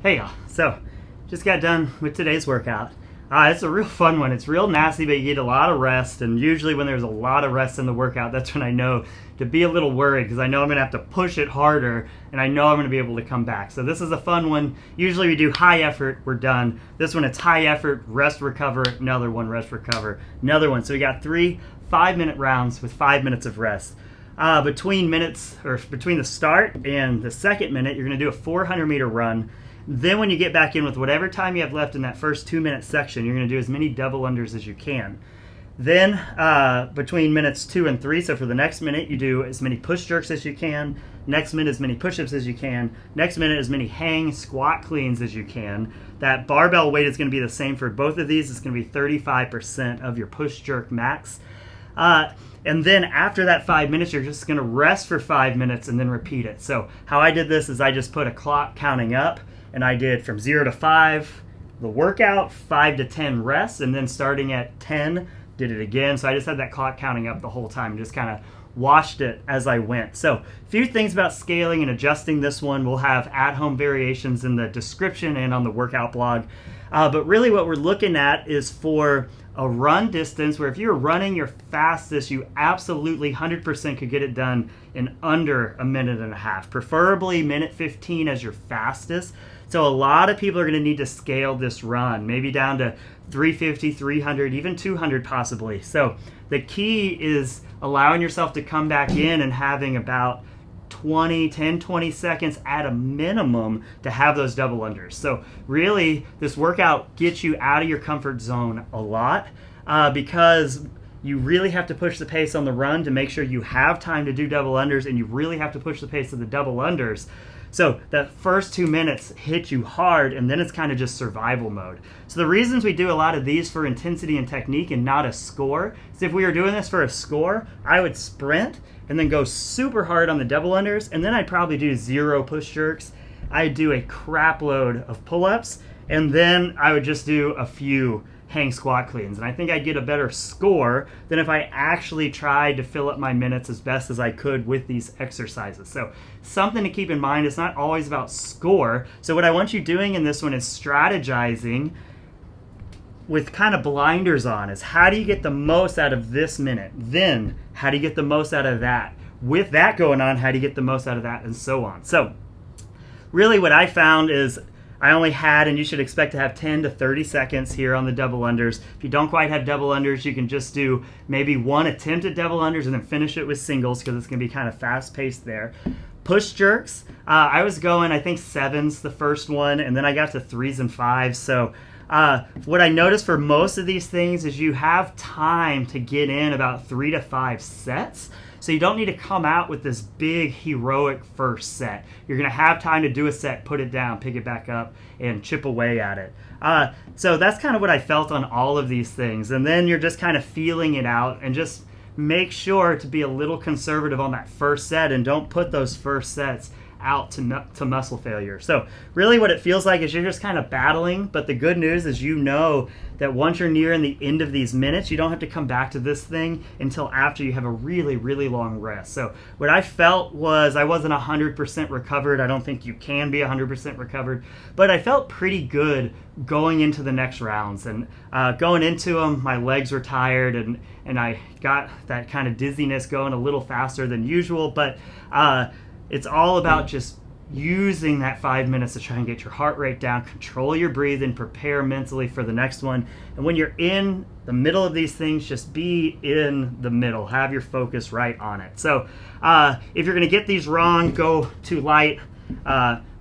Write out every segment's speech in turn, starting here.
Hey y'all, so just got done with today's workout. It's a real fun one. It's real nasty, but you get a lot of rest, and usually when there's a lot of rest in the workout, that's when I know to be a little worried, because I know I'm going to have to push it harder, and I know I'm going to be able to come back. So this is a fun one. Usually we do high effort, we're done. This one, it's high effort, rest, recover, another one, rest, recover, another one. So we got 3 5-minute rounds with 5 minutes of rest. Between the start and the second minute, you're going to do a 400-meter run. Then when you get back in with whatever time you have left in that first 2-minute section, you're going to do as many double unders as you can. Then between minutes 2 and 3, so for the next minute, you do as many push jerks as you can. Next minute, as many push-ups as you can. Next minute, as many hang squat cleans as you can. That barbell weight is going to be the same for both of these. It's going to be 35% of your push jerk max. And then after that 5 minutes, you're just going to rest for 5 minutes and then repeat it. So how I did this is I just put a clock counting up, and I did from 0 to 5 the workout, 5 to 10 rest, and then starting at 10 did it again. So I just had that clock counting up the whole time, just kind of watched it as I went. So a few things about scaling and adjusting this one. We'll have at-home variations in the description and on the workout blog. But really what we're looking at is for a run distance where if you're running your fastest, you absolutely 100% could get it done in under a minute and a half, preferably minute 15 as your fastest. So a lot of people are going to need to scale this run, maybe down to 350, 300, even 200 possibly. So the key is allowing yourself to come back in and having about 20 seconds at a minimum to have those double unders. So really, this workout gets you out of your comfort zone a lot because you really have to push the pace on the run to make sure you have time to do double unders, and you really have to push the pace of the double unders. So that first 2 minutes hit you hard, and then it's kind of just survival mode. So the reasons we do a lot of these for intensity and technique and not a score is if we were doing this for a score, I would sprint and then go super hard on the double unders, and then I'd probably do 0 push jerks. I'd do a crap load of pull-ups, and then I would just do a few hang squat cleans. And I think I'd get a better score than if I actually tried to fill up my minutes as best as I could with these exercises. So something to keep in mind, it's not always about score. So what I want you doing in this one is strategizing with kind of blinders on, is how do you get the most out of this minute? Then how do you get the most out of that? With that going on, how do you get the most out of that, and so on. So really what I found is I only had, and you should expect to have 10 to 30 seconds here on the double unders. If you don't quite have double unders, you can just do maybe one attempt at double unders and then finish it with singles, because it's going to be kind of fast paced there. Push jerks, I was going, I think 7s the first one, and then I got to 3s and 5s. So what I noticed for most of these things is you have time to get in about 3 to 5 sets. So you don't need to come out with this big heroic first set. You're going to have time to do a set, put it down, pick it back up, and chip away at it. So that's kind of what I felt on all of these things. And then you're just kind of feeling it out, and just make sure to be a little conservative on that first set, and don't put those first sets out to muscle failure. So really what it feels like is you're just kind of battling, but the good news is you know that once you're nearing the end of these minutes, you don't have to come back to this thing until after you have a really, really long rest. So what I felt was I wasn't 100% recovered. I don't think you can be 100% recovered, but I felt pretty good going into the next rounds. And going into them, my legs were tired, and I got that kind of dizziness going a little faster than usual, but it's all about just using that 5 minutes to try and get your heart rate down, control your breathing, prepare mentally for the next one. And when you're in the middle of these things, just be in the middle. Have your focus right on it. So if you're going to get these wrong, go too light.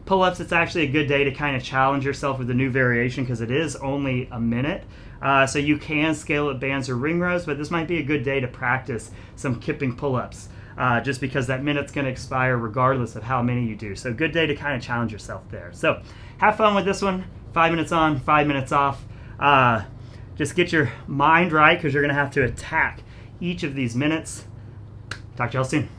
Pull-ups, it's actually a good day to kind of challenge yourself with a new variation, because it is only a minute. So you can scale at bands or ring rows, but this might be a good day to practice some kipping pull-ups. Just because that minute's going to expire regardless of how many you do. So good day to kind of challenge yourself there. So have fun with this one. 5 minutes on, 5 minutes off. Just get your mind right, because you're going to have to attack each of these minutes. Talk to y'all soon.